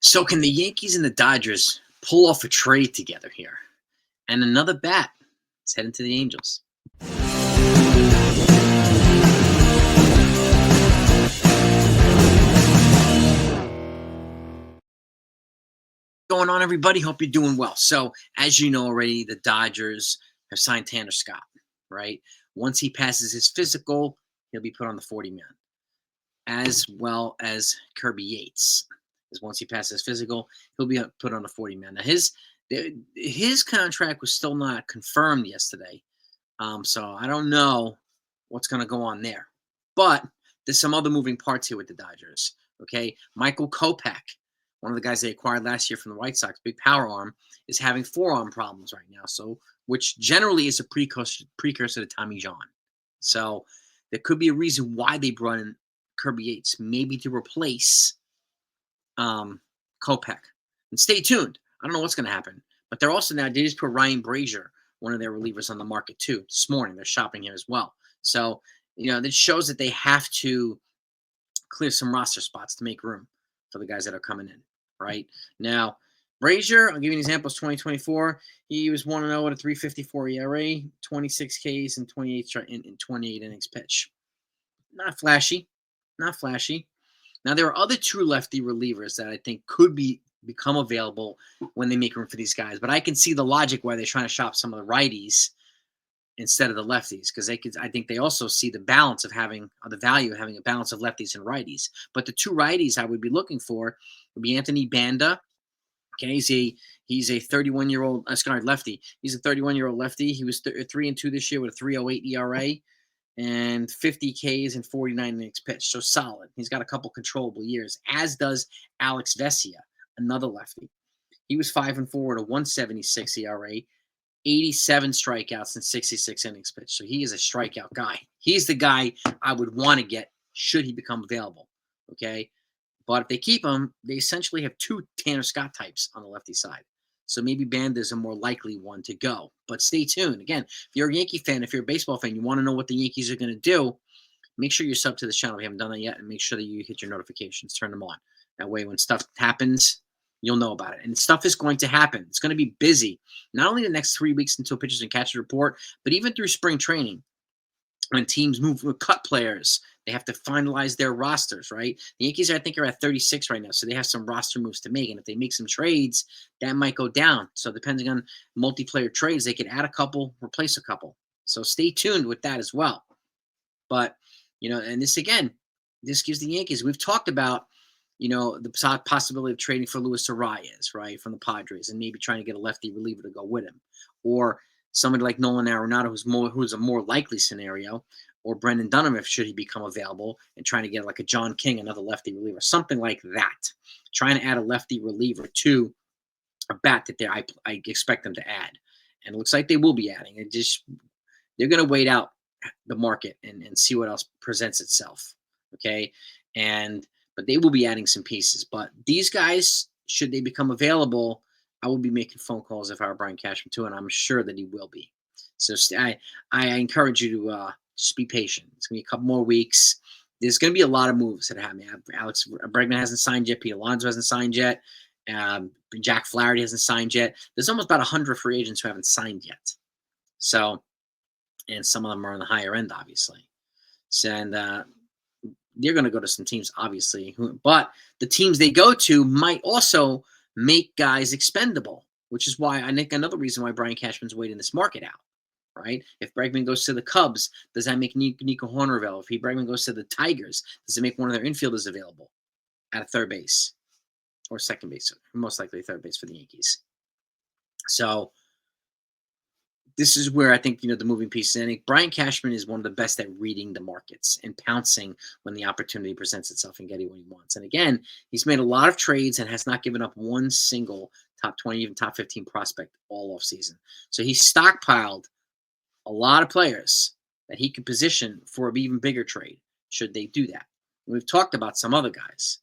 So can the Yankees and the Dodgers pull off a trade together here? And another bat is heading to the Angels. What's going on, everybody? Hope you're doing well. So, as you know already, the Dodgers have signed Tanner Scott, right? Once he passes his physical, he'll be put on the 40 man, as well as Kirby Yates. Is once he passes physical, he'll be put on the 40 man. Now, his contract was still not confirmed yesterday. So I don't know what's going to go on there. But there's some other moving parts here with the Dodgers. Okay. Michael Kopech, one of the guys they acquired last year from the White Sox, big power arm, is having forearm problems right now. So, which generally is a precursor to Tommy John. So there could be a reason why they brought in Kirby Yates, maybe to replace Kopech. And stay tuned. I don't know what's going to happen. But they're also now, they just put Ryan Brazier, one of their relievers, on the market too this morning. They're shopping him as well. So, this shows that they have to clear some roster spots to make room for the guys that are coming in, right? Now, Brazier, I'll give you an example, 2024. He was 1-0 at a 3.54 ERA, 26 Ks and 28 innings pitch. Not flashy. Not flashy. Now, there are other true lefty relievers that I think could become available when they make room for these guys. But I can see the logic why they're trying to shop some of the righties instead of the lefties, because I think they also see the balance of having, or the value of having a balance of lefties and righties. But the two righties I would be looking for would be Anthony Banda. Okay, he's a 31-year-old lefty. He's a 31-year-old lefty. He was 3-2 this year with a 3.08 ERA and 50 Ks and 49 innings pitched. So solid. He's got a couple controllable years, as does Alex Vesia, another lefty. He was 5-4 at a 1.76 ERA, 87 strikeouts and 66 innings pitched. So he is a strikeout guy. He's the guy I would want to get should he become available. Okay. But if they keep him, they essentially have two Tanner Scott types on the lefty side. So maybe Banda's a more likely one to go. But stay tuned. Again, if you're a Yankee fan, if you're a baseball fan, you want to know what the Yankees are going to do, make sure you're sub to this channel if you haven't done that yet, and make sure that you hit your notifications, turn them on. That way when stuff happens, you'll know about it. And stuff is going to happen. It's going to be busy, not only the next 3 weeks until pitchers and catchers report, but even through spring training. When teams move with cut players, they have to finalize their rosters, right? The Yankees, I think, are at 36 right now, so they have some roster moves to make. And if they make some trades, that might go down. So depending on multiplayer trades, they could add a couple, replace a couple. So stay tuned with that as well. But, and this gives the Yankees, we've talked about, the possibility of trading for Luis Arias, right, from the Padres, and maybe trying to get a lefty reliever to go with him. Or somebody like Nolan Arenado, who's a more likely scenario, or Brendan Dunham, should he become available, and trying to get like a John King, another lefty reliever, something like that. Trying to add a lefty reliever to a bat that I expect them to add. And it looks like they will be adding. They're going to wait out the market and see what else presents itself. Okay. But they will be adding some pieces. But these guys, should they become available, I will be making phone calls if I were Brian Cashman too, and I'm sure that he will be. So I encourage you to just be patient. It's going to be a couple more weeks. There's going to be a lot of moves that happen. Alex Bregman hasn't signed yet. Pete Alonso hasn't signed yet. Jack Flaherty hasn't signed yet. There's almost about 100 free agents who haven't signed yet. So, and some of them are on the higher end, obviously. So, and they're going to go to some teams, obviously. But the teams they go to might also make guys expendable, which is why I think another reason why Brian Cashman's waiting this market out, right? If Bregman goes to the Cubs, does that make Nico Horner available? If Bregman goes to the Tigers, does it make one of their infielders available at third base or second base? Most likely third base for the Yankees. So this is where I think, the moving pieces. I think Brian Cashman is one of the best at reading the markets and pouncing when the opportunity presents itself and getting what he wants. And again, he's made a lot of trades and has not given up one single top 20, even top 15 prospect all off season. So he stockpiled a lot of players that he could position for an even bigger trade should they do that. And we've talked about some other guys,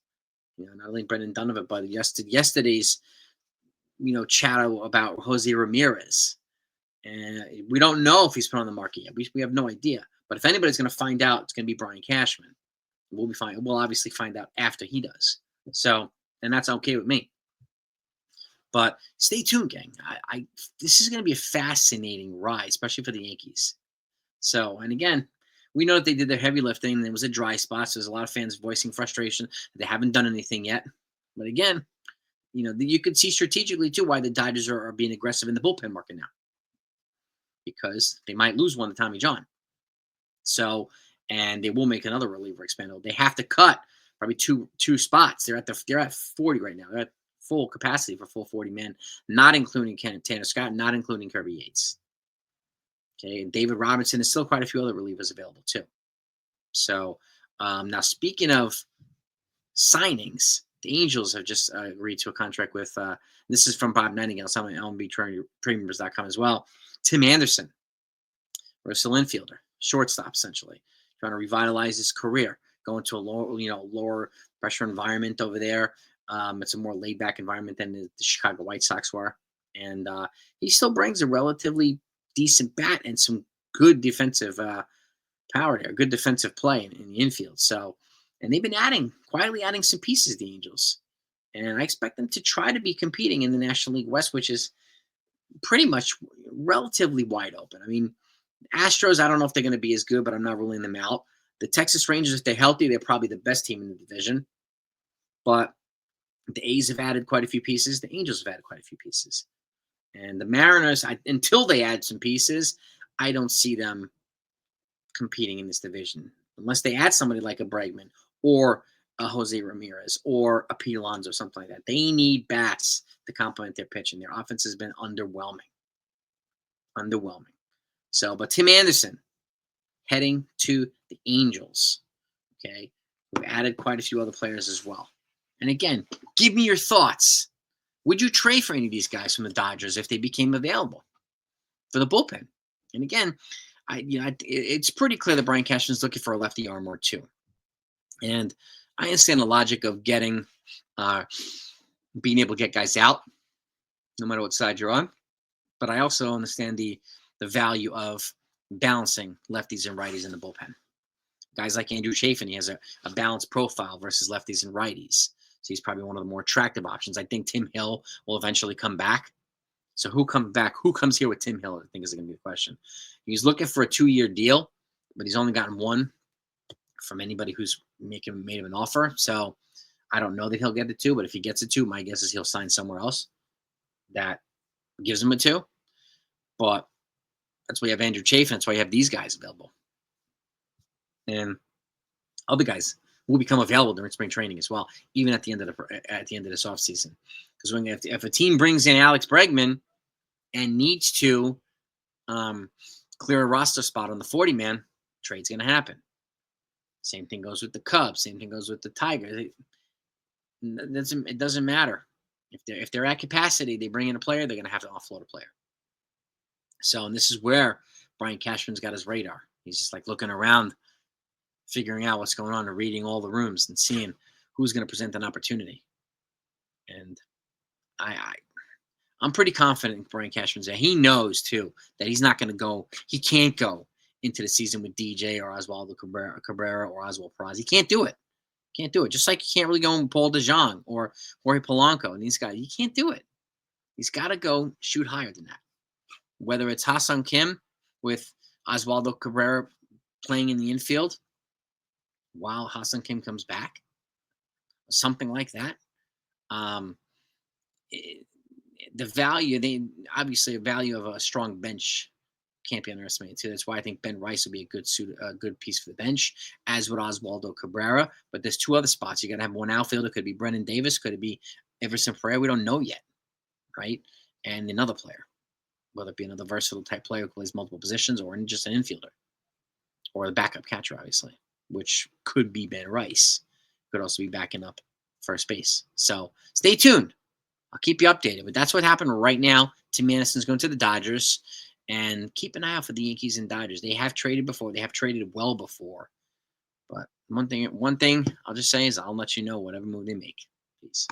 not only Brendan Dunham, but yesterday's, chatter about Jose Ramirez. And we don't know if he's put on the market yet. We have no idea. But if anybody's going to find out, it's going to be Brian Cashman. We'll obviously find out after he does. So, and that's okay with me. But stay tuned, gang. I This is going to be a fascinating ride, especially for the Yankees. So, and again, we know that they did their heavy lifting. There was a dry spot, so there's a lot of fans voicing frustration that they haven't done anything yet. But again, you could see strategically too why the Dodgers are being aggressive in the bullpen market now, because they might lose one to Tommy John. So, and they will make another reliever expendable. They have to cut probably two spots. They're at 40 right now. They're at full capacity for full 40 men, not including Tanner Scott, not including Kirby Yates. Okay, and David Robinson is still quite a few other relievers available too. So now, speaking of signings, the Angels have just agreed to a contract with. This is from Bob Nightingale, some on LMB.com as well. Tim Anderson, versatile infielder, shortstop, essentially trying to revitalize his career, going to a lower pressure environment over there. It's a more laid back environment than the Chicago White Sox were, and he still brings a relatively decent bat and some good defensive power there, good defensive play in the infield. So, and they've been quietly adding some pieces, the Angels. And I expect them to try to be competing in the National League West, which is pretty much relatively wide open. I mean, Astros, I don't know if they're going to be as good, but I'm not ruling them out. The Texas Rangers, if they're healthy, they're probably the best team in the division. But the A's have added quite a few pieces. The Angels have added quite a few pieces. And the Mariners, until they add some pieces, I don't see them competing in this division unless they add somebody like a Bregman or a Jose Ramirez or a Pete Alonso, something like that. They need bats to complement their pitching. Their offense has been underwhelming. So, but Tim Anderson heading to the Angels. Okay, we've added quite a few other players as well. And again, give me your thoughts. Would you trade for any of these guys from the Dodgers if they became available for the bullpen? And again, it's pretty clear that Brian Cashman's looking for a lefty arm or two. And I understand the logic of being able to get guys out, no matter what side you're on. But I also understand the value of balancing lefties and righties in the bullpen. Guys like Andrew Chafin, he has a balanced profile versus lefties and righties. So he's probably one of the more attractive options. I think Tim Hill will eventually come back. So who comes back? Who comes here with Tim Hill, I think is going to be the question. He's looking for a 2-year deal, but he's only gotten one from anybody who's made him an offer. So I don't know that he'll get the 2, but if he gets a 2, my guess is he'll sign somewhere else that gives him a 2. But that's why you have Andrew Chafin. That's why you have these guys available. And other guys will become available during spring training as well, even at the end of this offseason. Because if a team brings in Alex Bregman and needs to clear a roster spot on the 40-man, trade's going to happen. Same thing goes with the Cubs. Same thing goes with the Tigers. It doesn't matter. If they're at capacity, they bring in a player, they're going to have to offload a player. So, and this is where Brian Cashman's got his radar. He's just like looking around, figuring out what's going on and reading all the rooms and seeing who's going to present an opportunity. And I'm pretty confident in Brian Cashman's there. He knows, too, that he can't go into the season with DJ or Oswaldo Cabrera or Oswald Peraza. He can't do it. Just like he can't really go with Paul DeJong or Jorge Polanco and these guys. He can't do it. He's got to go shoot higher than that. Whether it's Ha-Seong Kim with Oswaldo Cabrera playing in the infield while Ha-Seong Kim comes back, something like that. The value of a strong bench can't be underestimated too. That's why I think Ben Rice would be a good piece for the bench, as would Oswaldo Cabrera. But there's 2 other spots. You got to have one outfielder. Could it be Brennan Davis? Could it be Everson Pereira? We don't know yet, right? And another player, whether it be another versatile type player who plays multiple positions or just an infielder or the backup catcher, obviously, which could be Ben Rice. Could also be backing up first base. So stay tuned. I'll keep you updated. But that's what happened right now. Tim Anderson's going to the Dodgers. And keep an eye out for the Yankees and Dodgers. They have traded before. They have traded well before. But one thing I'll just say is I'll let you know whatever move they make. Peace.